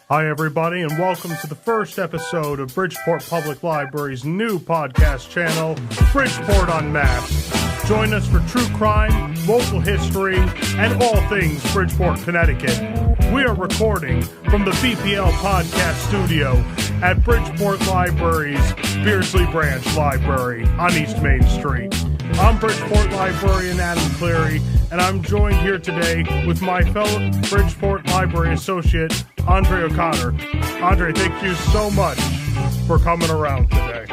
Hi, everybody, and welcome to the first episode of Bridgeport Public Library's new podcast channel, Bridgeport Unmasked. Join us for true crime, local history, and all things Bridgeport, Connecticut. We are recording from the BPL Podcast Studio at Bridgeport Library's Beardsley Branch Library on East Main Street. I'm Bridgeport librarian Adam Cleary, and I'm joined here today with my fellow Bridgeport Library associate, Andre O'Connor. Andre, thank you so much for coming around today.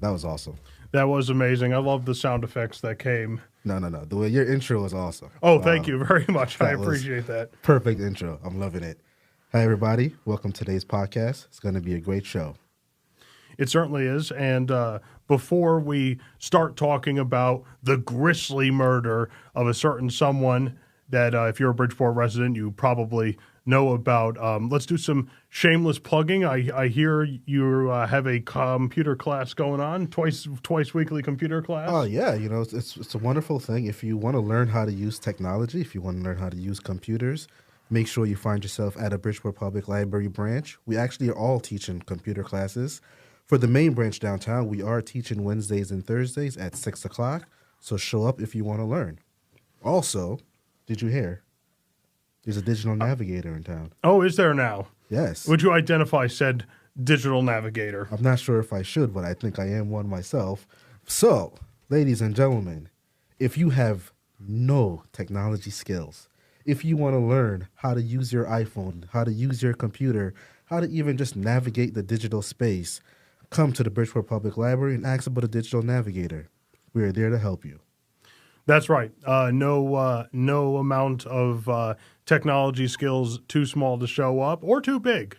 That was awesome. That was amazing. I love the sound effects that came. No. The way your intro was awesome. Oh, thank you very much. I appreciate that. Perfect intro. I'm loving it. Hi, everybody. Welcome to today's podcast. It's going to be a great show. It certainly is. And before we start talking about the grisly murder of a certain someone that if you're a Bridgeport resident, you probably know about, let's do some shameless plugging. I hear you have a computer class going on, twice weekly computer class. Oh, yeah. You know, it's a wonderful thing. If you want to learn how to use technology, if you want to learn how to use computers, make sure you find yourself at a Bridgeport Public Library branch. We actually are all teaching computer classes. For the main branch downtown, we are teaching Wednesdays and Thursdays at 6 o'clock, so show up if you want to learn. Also, did you hear? There's a digital navigator in town. Oh, is there now? Yes. Would you identify said digital navigator? I'm not sure if I should, but I think I am one myself. So, ladies and gentlemen, if you have no technology skills, if you want to learn how to use your iPhone, how to use your computer, how to even just navigate the digital space, come to the Bridgeport Public Library and ask about a digital navigator. We are there to help you. That's right. No amount of technology skills too small to show up or too big.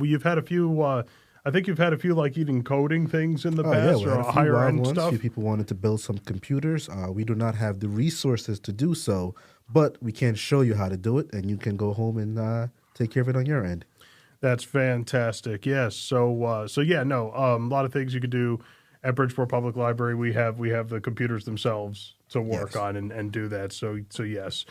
You've had a few. I think you've had a few like even coding things in the past or higher end stuff. A few people wanted to build some computers. We do not have the resources to do so, but we can show you how to do it, and you can go home and take care of it on your end. That's fantastic. Yes. So a lot of things you could do at Bridgeport Public Library. We have the computers themselves to work on and do that. So yes,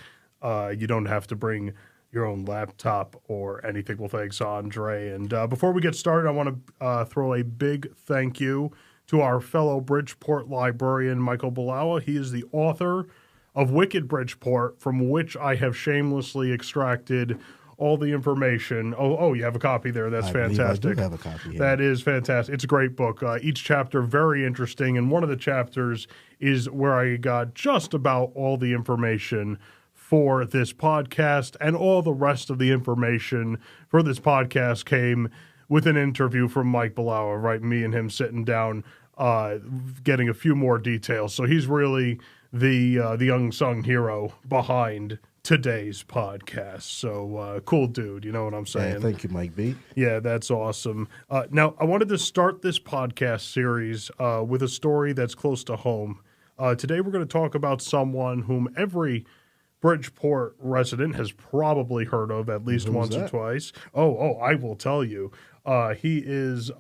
you don't have to bring your own laptop or anything. Well, thanks, Andre. And before we get started, I want to throw a big thank you to our fellow Bridgeport librarian, Michael Balawa. He is the author of Wicked Bridgeport, from which I have shamelessly extracted all the information. Oh, you have a copy there. That's fantastic. I do have a copy here. That is fantastic. It's a great book. Each chapter very interesting, and one of the chapters is where I got just about all the information for this podcast, and all the rest of the information for this podcast came with an interview from Mike Balawa, right? Me and him sitting down, getting a few more details. So he's really the unsung hero behind today's podcast. So cool dude, you know what I'm saying? Yeah, thank you, Mike B. Yeah, that's awesome. Now, I wanted to start this podcast series with a story that's close to home. Today we're going to talk about someone whom every Bridgeport resident has probably heard of at least once or twice. Oh, I will tell you. His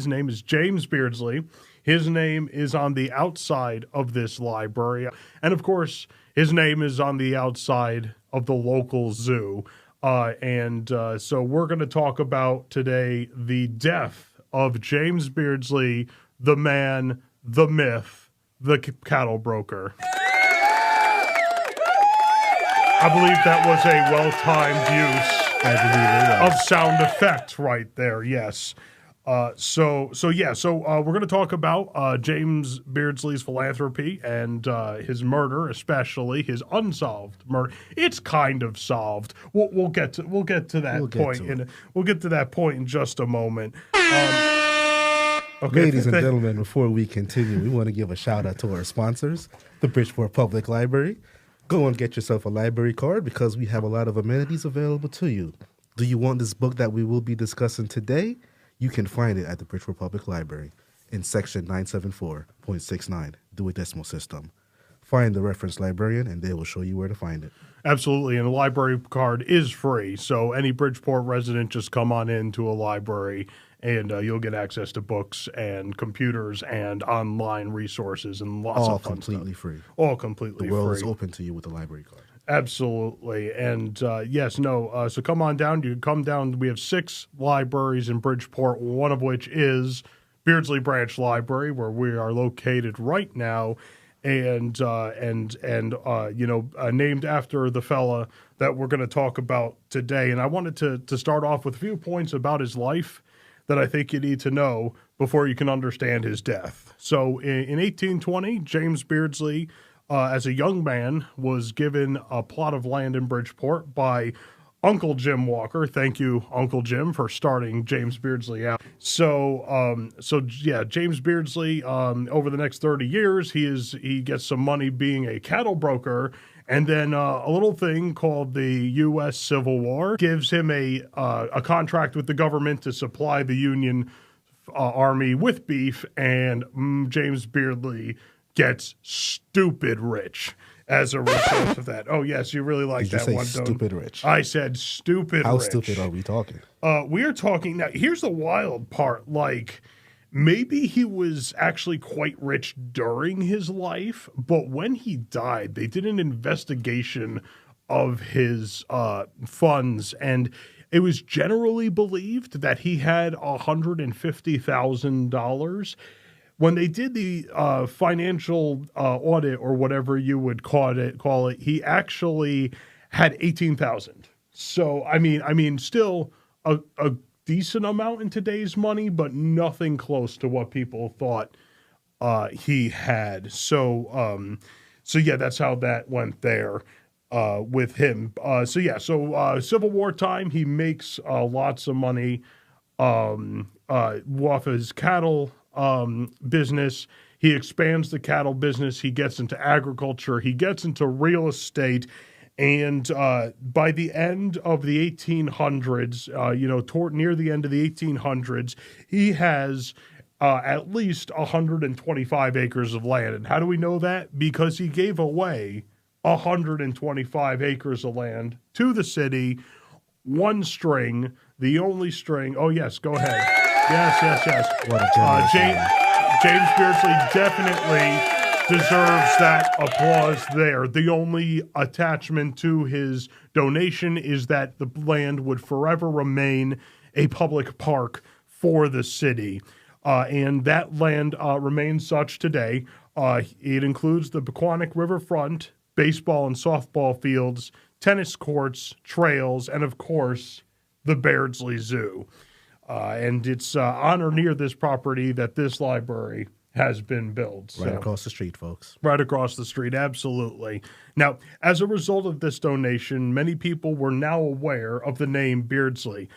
name is James Beardsley. His name is on the outside of this library. And of course, his name is on the outside of the local zoo. So we're going to talk about today the death of James Beardsley, the man, the myth, the cattle broker. I believe that was a well-timed use of sound effect right there, yes. So we're going to talk about James Beardsley's philanthropy and his murder, especially his unsolved murder. It's kind of solved. We'll get to that point. We'll get to that point in just a moment. Okay. Ladies and gentlemen, before we continue, we want to give a shout out to our sponsors, the Bridgeport Public Library. Go and get yourself a library card because we have a lot of amenities available to you. Do you want this book that we will be discussing today? You can find it at the Bridgeport Public Library in section 974.69, Dewey Decimal System. Find the reference librarian and they will show you where to find it. Absolutely, and a library card is free, so any Bridgeport resident just come on into a library and you'll get access to books and computers and online resources and lots All of fun completely stuff. free. All completely The world free. is open to you with a library card. Absolutely. And so come on down. You can come down. We have 6 libraries in Bridgeport, one of which is Beardsley Branch Library, where we are located right now, and named after the fella that we're going to talk about today. And I wanted to start off with a few points about his life that I think you need to know before you can understand his death. So in 1820, James Beardsley, as a young man, was given a plot of land in Bridgeport by Uncle Jim Walker. Thank you, Uncle Jim, for starting James Beardsley out. James Beardsley, over the next 30 years, he gets some money being a cattle broker, and then a little thing called the U.S. Civil War gives him a contract with the government to supply the Union Army with beef, and James Beardsley gets stupid rich as a result of that. Oh, yes, you really like that one, don't you? Stupid rich. I said stupid rich. How stupid are we talking? We are talking now. Here's the wild part. Like, maybe he was actually quite rich during his life, but when he died, they did an investigation of his funds, and it was generally believed that he had $150,000. When they did the financial audit, or whatever you would call it, he actually had 18,000. So I mean, still a decent amount in today's money, but nothing close to what people thought he had. So that's how that went there with him. Civil War time, he makes lots of money off his cattle business. He expands the cattle business. He gets into agriculture. He gets into real estate. And by the end of the 1800s, near the end of the 1800s, he has at least 125 acres of land. And how do we know that? Because he gave away 125 acres of land to the city, one string, the only string. Oh, yes, go ahead. Yes. What a generous James Beardsley definitely deserves that applause there. The only attachment to his donation is that the land would forever remain a public park for the city. And that land remains such today. It includes the Pequannock Riverfront, baseball and softball fields, tennis courts, trails, and, of course, the Beardsley Zoo. And it's on or near this property that this library has been built. Right across the street, folks. Right across the street, absolutely. Now, as a result of this donation, many people were now aware of the name Beardsley,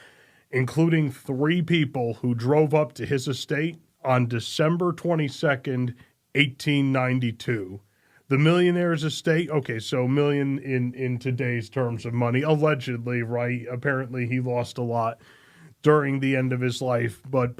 including 3 people who drove up to his estate on December 22nd, 1892. The millionaire's estate, okay, so million in today's terms of money, allegedly, right? Apparently he lost a lot during the end of his life, but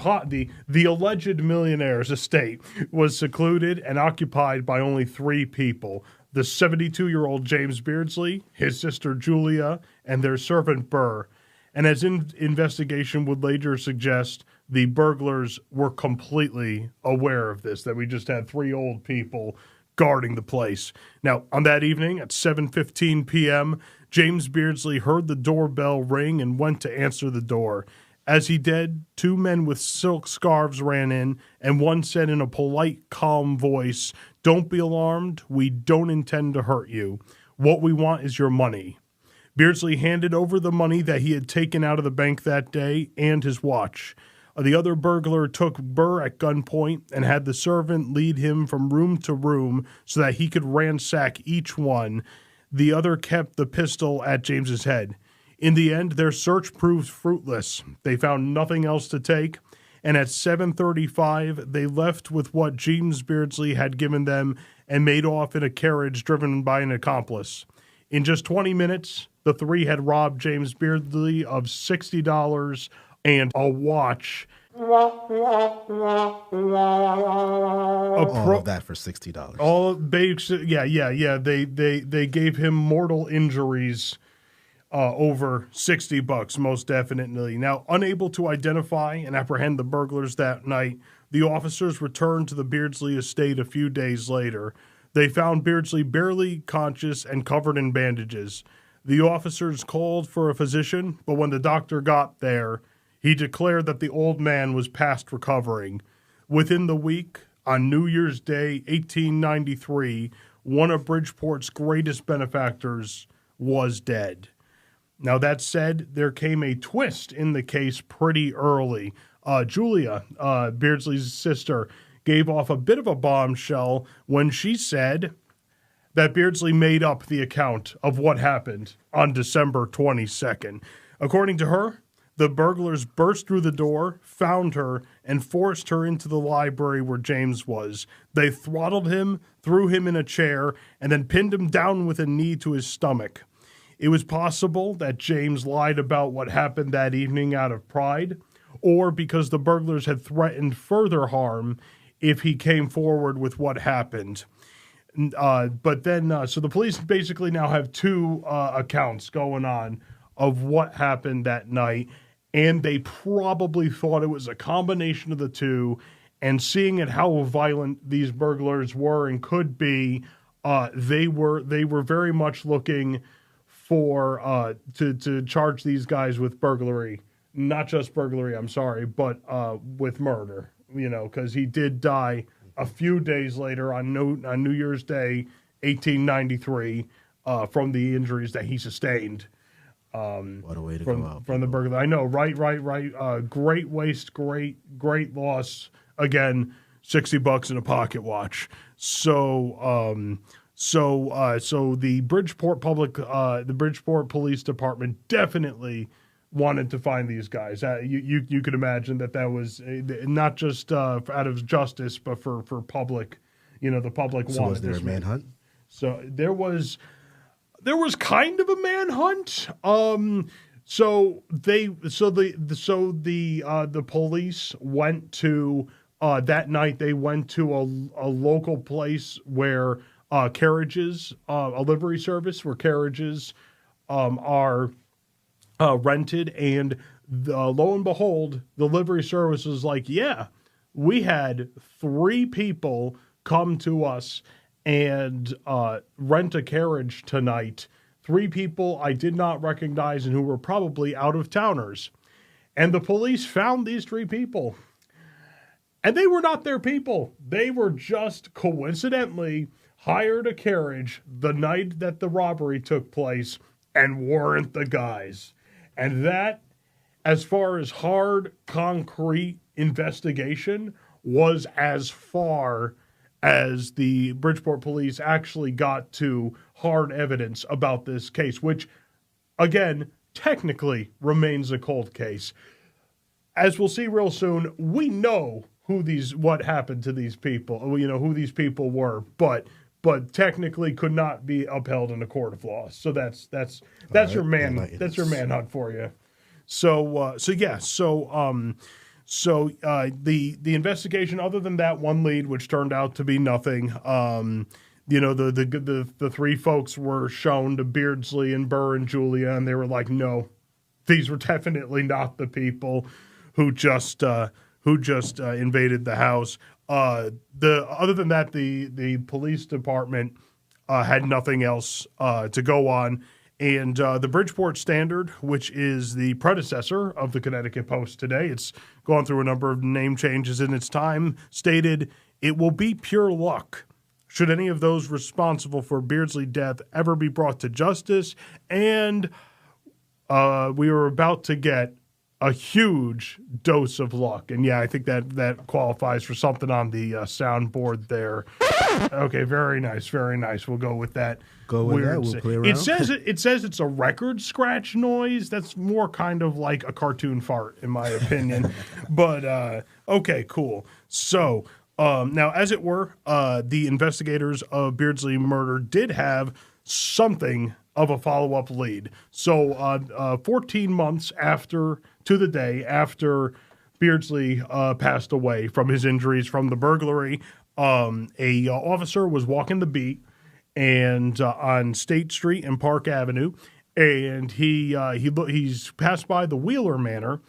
the alleged millionaire's estate was secluded and occupied by only 3 people: the 72-year-old James Beardsley, his sister Julia, and their servant Burr. And as investigation would later suggest, the burglars were completely aware of this, that we just had 3 old people guarding the place. Now, on that evening at 7:15 p.m., James Beardsley heard the doorbell ring and went to answer the door. As he did, 2 men with silk scarves ran in, and one said in a polite, calm voice, "Don't be alarmed. We don't intend to hurt you. What we want is your money." Beardsley handed over the money that he had taken out of the bank that day and his watch. The other burglar took Burr at gunpoint and had the servant lead him from room to room so that he could ransack each one. The other kept the pistol at James's head. In the end, their search proved fruitless. They found nothing else to take, and at 7:35, they left with what James Beardsley had given them and made off in a carriage driven by an accomplice. In just 20 minutes, the 3 had robbed James Beardsley of $60 and a watch. All of that for $60. Yeah. They gave him mortal injuries over $60, most definitely. Now, unable to identify and apprehend the burglars that night, the officers returned to the Beardsley estate a few days later. They found Beardsley barely conscious and covered in bandages. The officers called for a physician, but when the doctor got there, he declared that the old man was past recovering. Within the week, on New Year's Day, 1893, one of Bridgeport's greatest benefactors was dead. Now, that said, there came a twist in the case pretty early. Julia, Beardsley's sister, gave off a bit of a bombshell when she said that Beardsley made up the account of what happened on December 22nd. According to her, the burglars burst through the door, found her, and forced her into the library where James was. They throttled him, threw him in a chair, and then pinned him down with a knee to his stomach. It was possible that James lied about what happened that evening out of pride, or because the burglars had threatened further harm if he came forward with what happened. But then, so the police basically now have two accounts going on of what happened that night, and they probably thought it was a combination of the two, and seeing at how violent these burglars were and could be, they were very much looking for to charge these guys with burglary. Not just burglary, I'm sorry, but with murder, because he did die a few days later on New Year's Day, 1893, from the injuries that he sustained. What a way to go out. From the burglar. I know, right. Great waste, great loss. Again, $60 in a pocket watch. So the Bridgeport the Bridgeport Police Department definitely wanted to find these guys. You could imagine that was not just out of justice, but for public. The public wanted. So was there a manhunt? So there was kind of a manhunt. So the police went to that night. They went to a local place where carriages, a livery service where carriages are rented, and lo and behold, the livery service was like, yeah, we had 3 people come to us and rent a carriage tonight. 3 people I did not recognize and who were probably out-of-towners. And the police found these 3 people. And they were not their people. They were just coincidentally hired a carriage the night that the robbery took place and weren't the guys. And that, as far as hard, concrete investigation, was as far as the Bridgeport police actually got to hard evidence about this case, which, again, technically remains a cold case. As we'll see real soon, we know what happened to these people, who these people were, but technically could not be upheld in a court of law. So that's your manhunt for you. The investigation, other than that one lead, which turned out to be nothing, the 3 folks were shown to Beardsley and Burr and Julia, and they were like, no, these were definitely not the people who just invaded the house. Other than that, the police department had nothing else to go on. And the Bridgeport Standard, which is the predecessor of the Connecticut Post today, it's gone through a number of name changes in its time, stated, "It will be pure luck should any of those responsible for Beardsley's death ever be brought to justice." And we were about to get a huge dose of luck. And yeah, I think that qualifies for something on the soundboard there. Okay, very nice, very nice. We'll go with that. We'll play around. It says it's a record scratch noise. That's more kind of like a cartoon fart, in my opinion. But okay, cool. So now, as it were, the investigators of Beardsley murder did have something of a follow-up lead. So 14 months to the day after Beardsley passed away from his injuries from the burglary, a officer was walking the beat and on State Street and Park Avenue, and he's passed by the Wheeler Manor,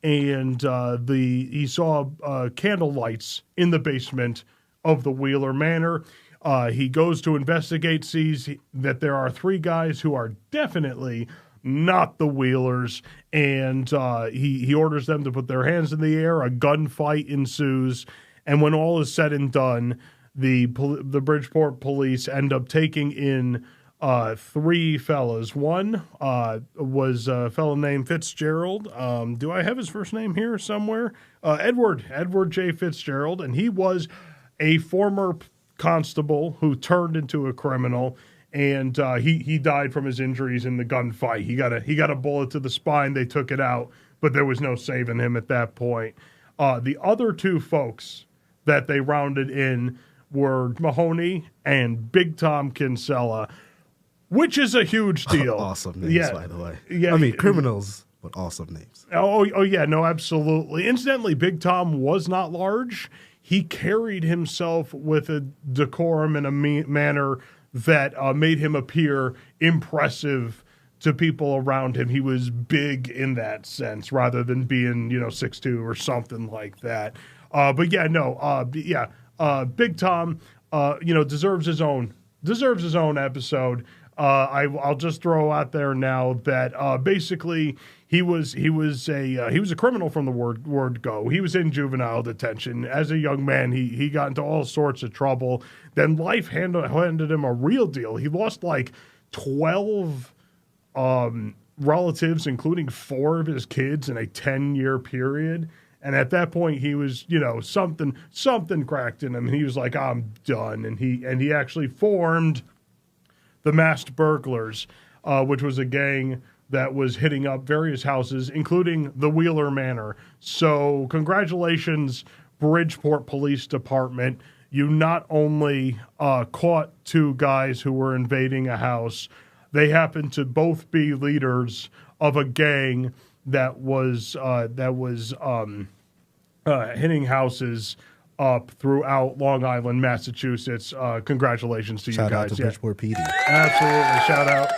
and he saw candle lights in the basement of the Wheeler Manor. He goes to investigate, sees that there are 3 guys who are definitely not the Wheelers, and he orders them to put their hands in the air. A gunfight ensues, and when all is said and done, the Bridgeport police end up taking in 3 fellas. One was a fellow named Fitzgerald. Do I have his first name here somewhere? Edward J. Fitzgerald, and he was a former constable who turned into a criminal, and he died from his injuries in the gunfight. He got a bullet to the spine. They took it out, but there was no saving him at that point. The other 2 folks that they rounded in were Mahoney and Big Tom Kinsella, which is a huge deal. Awesome names, by the way. Yeah, I mean, criminals, but awesome names. Oh yeah, no, absolutely. Incidentally, Big Tom was not large. He carried himself with a decorum and a manner that made him appear impressive to people around him. He was big in that sense, rather than being 6'2" or something like that. But yeah, no, Big Tom, deserves his own episode. I'll just throw out there now that basically he was a criminal from the word go. He was in juvenile detention as a young man. He got into all sorts of trouble. Then life handed him a real deal. He lost like 12 relatives, including 4 of his kids, in a 10-year period. And at that point, he was, something cracked in him. And he was like, I'm done. And he actually formed the Masked Burglars, which was a gang that was hitting up various houses, including the Wheeler Manor. So congratulations, Bridgeport Police Department. You not only caught 2 guys who were invading a house, they happened to both be leaders of a gang that was hitting houses up throughout Long Island, Massachusetts. Congratulations to you guys. Shout out to Bridgeport PD. Absolutely. Shout out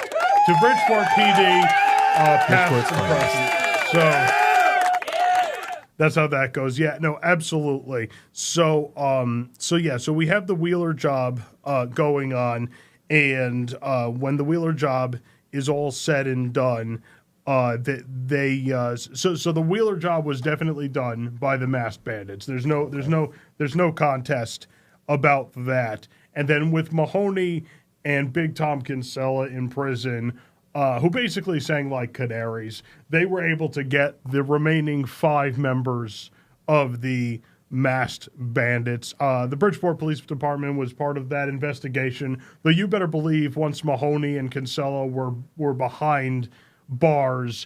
to Bridgeport PD, past and present. So that's how that goes. Yeah, no, absolutely. So we have the Wheeler job going on, and when the Wheeler job is all said and done, so the Wheeler job was definitely done by the Masked Bandits. There's no contest about that. And then with Mahoney and Big Tom Kinsella in prison, who basically sang like canaries, they were able to get the remaining 5 members of the Masked Bandits. The Bridgeport Police Department was part of that investigation, though you better believe once Mahoney and Kinsella were behind bars,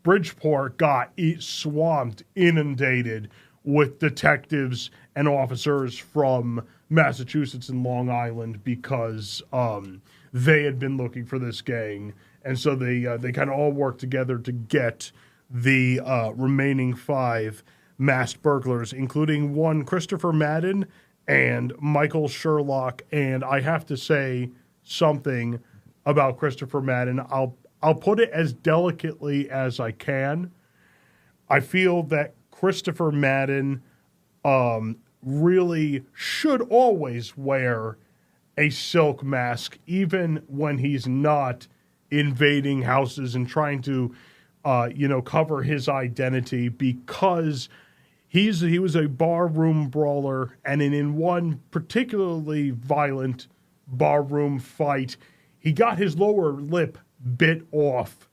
Bridgeport got swamped, inundated with detectives and officers from Massachusetts and Long Island because they had been looking for this gang, and so they kind of all worked together to get the remaining 5 masked burglars, including one Christopher Madden and Michael Sherlock. And I have to say something about Christopher Madden. I'll put it as delicately as I can. I feel that Christopher Madden really should always wear a silk mask, even when he's not invading houses and trying to, cover his identity, because he was a barroom brawler, and in one particularly violent barroom fight, he got his lower lip bit off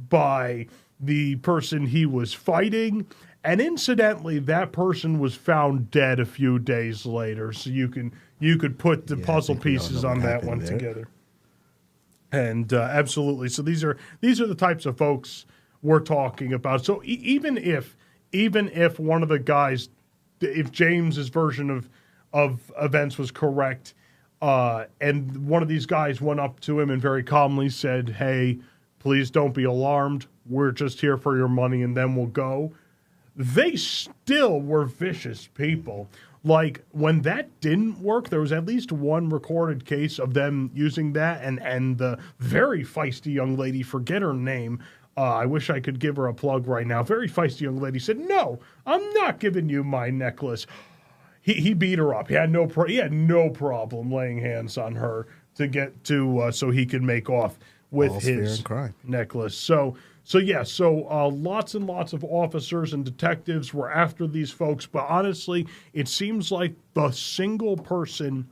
by the person he was fighting, and incidentally, that person was found dead a few days later. So you could put the puzzle pieces on that one together. And absolutely, so these are the types of folks we're talking about. So even if one of the guys, if James's version of events was correct, and one of these guys went up to him and very calmly said, "Hey, please don't be alarmed. We're just here for your money, and then we'll go." They still were vicious people. like when that didn't work, there was at least one recorded case of them using that, and the very feisty young lady, forget her name. I wish I could give her a plug right now. Very feisty young lady said, "No, I'm not giving you my necklace." He beat her up. He had no problem laying hands on her to get to so he could make off with All's his fair in crime. necklace. So lots and lots of officers and detectives were after these folks. But honestly, it seems like the single person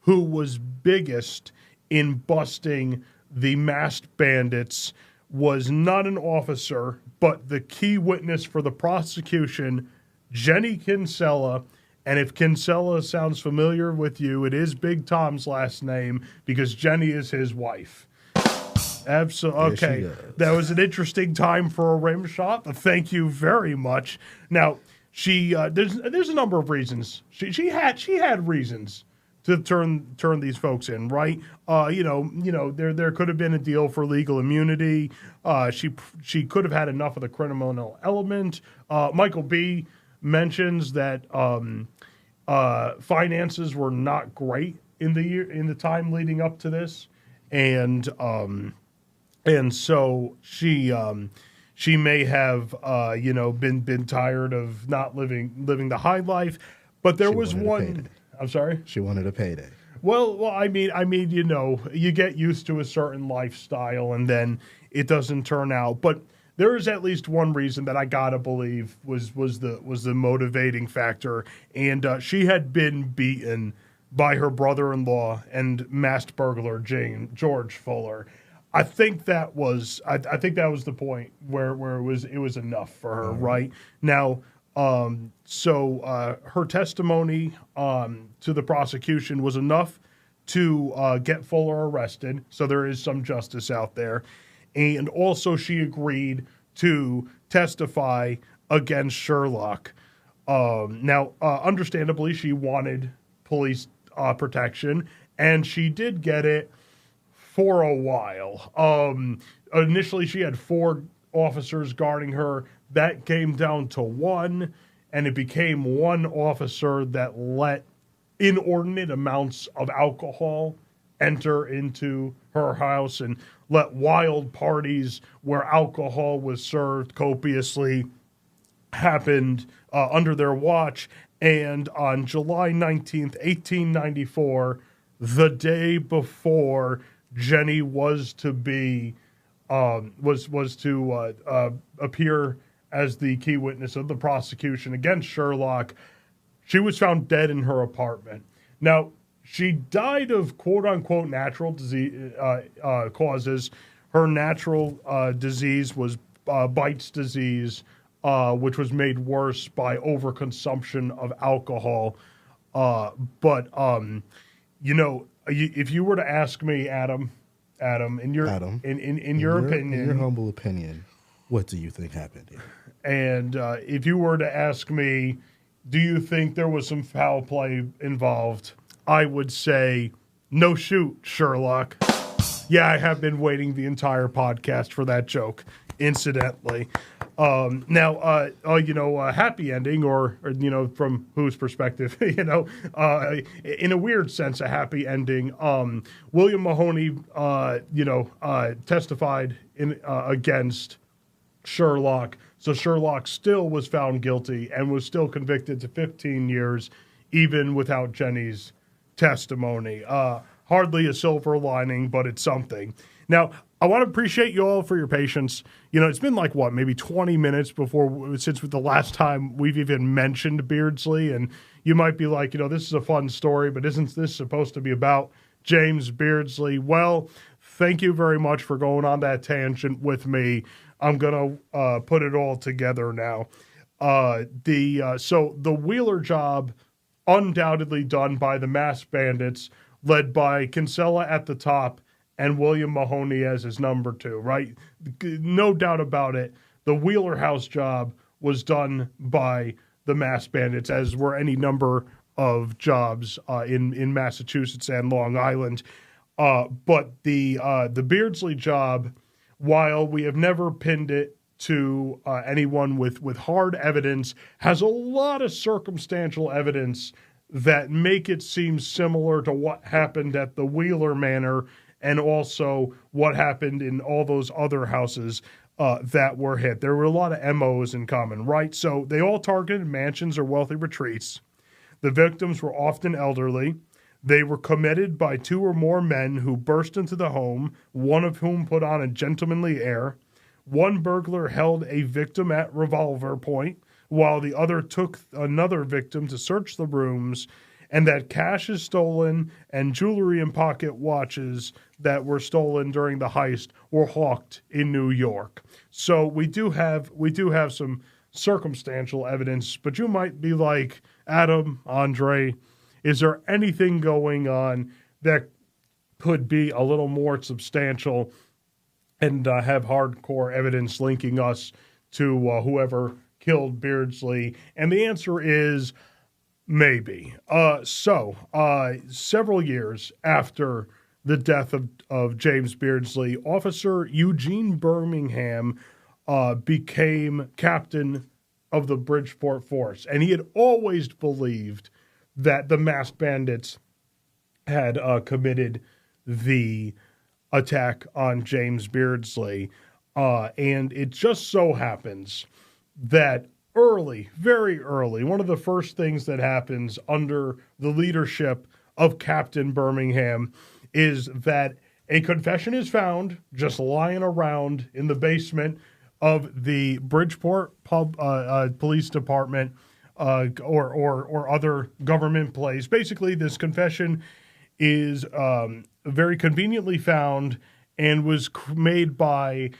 who was biggest in busting the masked bandits was not an officer, but the key witness for the prosecution, Jenny Kinsella. And if Kinsella sounds familiar with you, it is Big Tom's last name because Jenny is his wife. Absolutely. Okay. That was an interesting time for a rim shot, but thank you very much. Now, there's a number of reasons. She had reasons to turn these folks in, right? There could have been a deal for legal immunity. She could have had enough of the criminal element. Michael B. mentions that finances were not great in the time leading up to this, and so she may have been tired of not living the high life. But there was one. I'm sorry? She wanted a payday. Well, I mean, you get used to a certain lifestyle and then it doesn't turn out. But there is at least one reason that I gotta believe was the motivating factor, and she had been beaten by her brother-in-law and masked burglar George Fuller. I think that was the point where it was enough for her, right? Now. So her testimony to the prosecution was enough to get Fuller arrested. So there is some justice out there. And also she agreed to testify against Sherlock. Understandably, she wanted police protection, and she did get it for a while. Initially, she had 4 officers guarding her. That came down to 1, and it became 1 officer that let inordinate amounts of alcohol enter into her house and let wild parties where alcohol was served copiously happened under their watch. And on July 19th, 1894, the day before Jenny was to be appear as the key witness of the prosecution against Sherlock, she was found dead in her apartment. Now, she died of quote-unquote natural disease causes. Her natural disease was Bight's disease, which was made worse by overconsumption of alcohol. If you were to ask me, Adam, in your opinion, in your humble opinion, what do you think happened here? And if you were to ask me, do you think there was some foul play involved? I would say, no shoot, Sherlock. Yeah, I have been waiting the entire podcast for that joke, incidentally. A happy ending, or from whose perspective, in a weird sense, a happy ending. William Mahoney, testified against Sherlock. So Sherlock still was found guilty and was still convicted to 15 years, even without Jenny's testimony. Hardly a silver lining, but it's something. Now, I want to appreciate you all for your patience. It's been maybe 20 minutes since the last time we've even mentioned Beardsley, and you might be like, this is a fun story, but isn't this supposed to be about James Beardsley? Well, thank you very much for going on that tangent with me. I'm going to put it all together now. So the Wheeler job, undoubtedly done by the masked bandits, led by Kinsella at the top and William Mahoney as his number 2, right? No doubt about it. The Wheeler House job was done by the masked bandits, as were any number of jobs in Massachusetts and Long Island. But the Beardsley job, while we have never pinned it to anyone with hard evidence, has a lot of circumstantial evidence that make it seem similar to what happened at the Wheeler Manor and also what happened in all those other houses that were hit. There were a lot of MOs in common, right? So they all targeted mansions or wealthy retreats. The victims were often elderly. They were committed by 2 or more men who burst into the home, one of whom put on a gentlemanly air. One burglar held a victim at revolver point, while the other took another victim to search the rooms, and that cash is stolen and jewelry and pocket watches that were stolen during the heist were hawked in New York. So we do have some circumstantial evidence, but you might be like, Adam, Andre, is there anything going on that could be a little more substantial and have hardcore evidence linking us to whoever killed Beardsley? And the answer is maybe. Several years after the death of James Beardsley, Officer Eugene Birmingham became captain of the Bridgeport force. And he had always believed that the masked bandits had committed the attack on James Beardsley. And it just so happens that very early, one of the first things that happens under the leadership of Captain Birmingham is that a confession is found just lying around in the basement of the Bridgeport Police Department or other government place. Basically, this confession is very conveniently found and was made by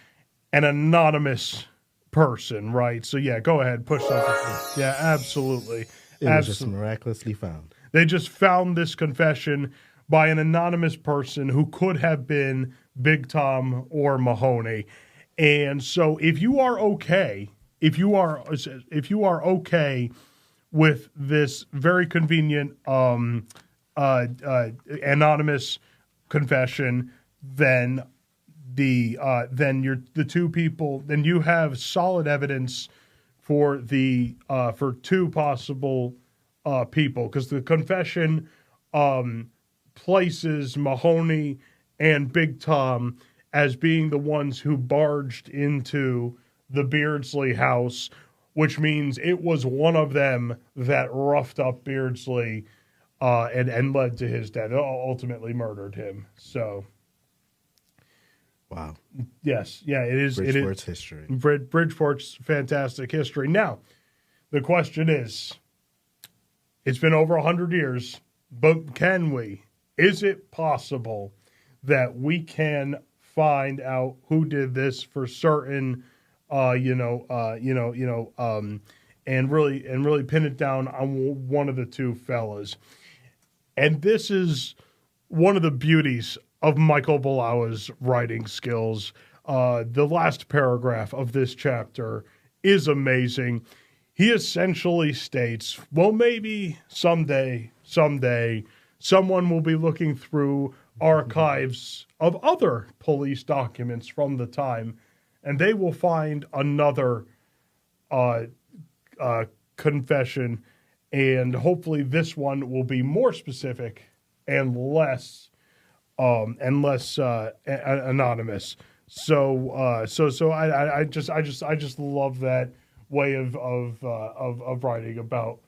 an anonymous person, right? So yeah, go ahead, push something. Yeah, absolutely. It was just miraculously found. They just found this confession by an anonymous person who could have been Big Tom or Mahoney. And so if you are okay with this very convenient anonymous confession, then you have solid evidence for two possible people, because the confession places Mahoney and Big Tom as being the ones who barged into the Beardsley house, which means it was one of them that roughed up Beardsley and led to his death, ultimately murdered him. So, wow. Yes, yeah, it is. Bridgeport's history. Bridgeport's fantastic history. Now, the question is, it's been over 100 years, but is it possible that we can find out who did this for certain, and really pin it down on one of the two fellas? And this is one of the beauties of Michael Balawa's writing skills. The last paragraph of this chapter is amazing. He essentially states, well, maybe someday, someone will be looking through archives of other police documents from the time, and they will find another confession, and hopefully this one will be more specific and less anonymous. So I just love that way of writing about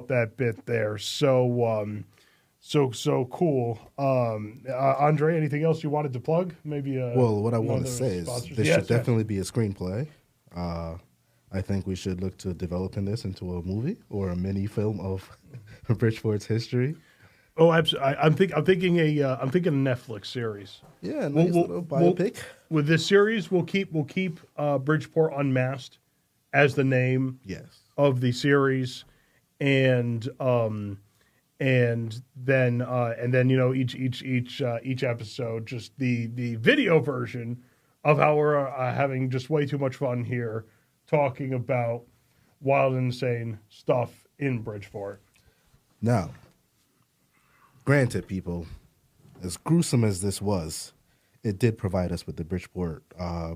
that bit there. So cool. Andre, anything else you wanted to plug? Maybe. What I want to say is this should definitely be a screenplay. I think we should look to developing this into a movie or a mini film of Bridgeport's history. Oh, absolutely. I'm thinking a Netflix series. Yeah, nice little biopic. With this series, we'll keep Bridgeport Unmasked as the name of the series, and then each episode, just the video version of how we're having just way too much fun here talking about wild and insane stuff in Bridgeport. Now, granted, people, as gruesome as this was, it did provide us with the Bridgeport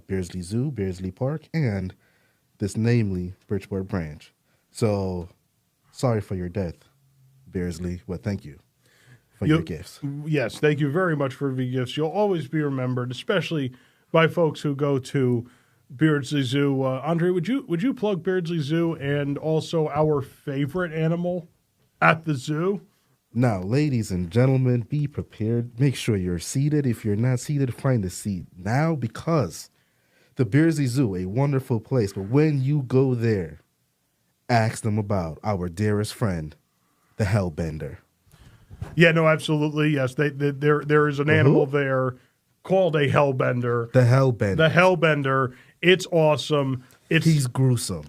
Beardsley Zoo, Beardsley Park, and this namely Bridgeport branch. So, sorry for your death, Beardsley. Well, thank you for your gifts. Yes, thank you very much for the gifts. You'll always be remembered, especially by folks who go to Beardsley Zoo. Andre, would you plug Beardsley Zoo and also our favorite animal at the zoo? Now, ladies and gentlemen, be prepared. Make sure you're seated. If you're not seated, find a seat now, because the Beardsley Zoo, a wonderful place, but when you go there, ask them about our dearest friend, the Hellbender. Yeah, no, absolutely. Yes, there is an animal there called a Hellbender. The Hellbender. The Hellbender. It's awesome. He's gruesome.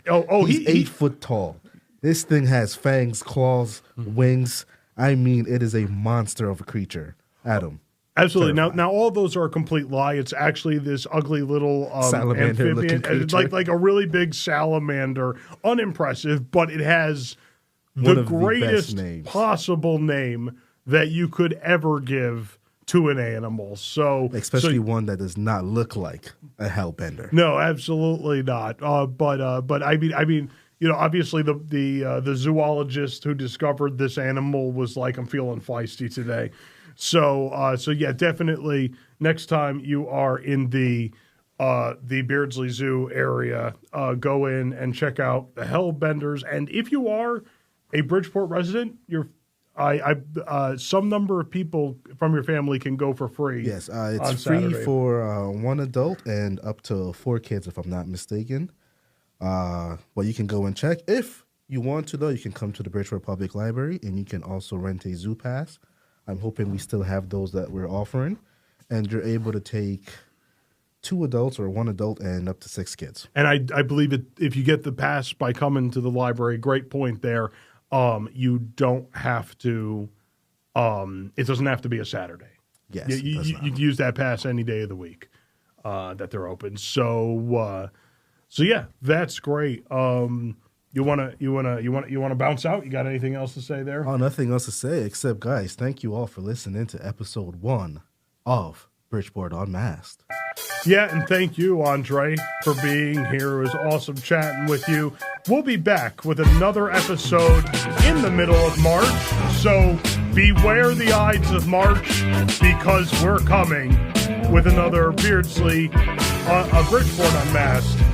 He's 8 foot tall. This thing has fangs, claws, wings. I mean, it is a monster of a creature. Adam. Absolutely. Now, all those are a complete lie. It's actually this ugly little salamander-looking creature. like a really big salamander. Unimpressive, but it has the greatest possible name that you could ever give to an animal. Especially one that does not look like a Hellbender. No, absolutely not. But I mean. Obviously the zoologist who discovered this animal was like, I'm feeling feisty today. So yeah, definitely next time you are in the Beardsley Zoo area, go in and check out the Hellbenders. And if you are a Bridgeport resident, some number of people from your family can go for free. Yes, it's free for one adult and up to 4 kids, if I'm not mistaken. But you can go and check. If you want to, though, you can come to the Bridgeport Public Library, and you can also rent a zoo pass. I'm hoping we still have those that we're offering, and you're able to take 2 adults or 1 adult and up to 6 kids. And I believe if you get the pass by coming to the library, great point there. You don't have to. It doesn't have to be a Saturday. Yes, you can use that pass any day of the week that they're open. So yeah, that's great. You wanna bounce out? You got anything else to say there? Oh, nothing else to say except, guys, thank you all for listening to episode 1 of Bridgeport Unmasked. Yeah, and thank you, Andre, for being here. It was awesome chatting with you. We'll be back with another episode in the middle of March. So beware the Ides of March, because we're coming with another Beardsley, a Bridgeport Unmasked.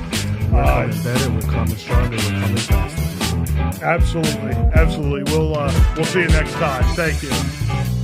We're coming better, we're coming stronger, we're coming faster. Absolutely. We'll see you next time. Thank you.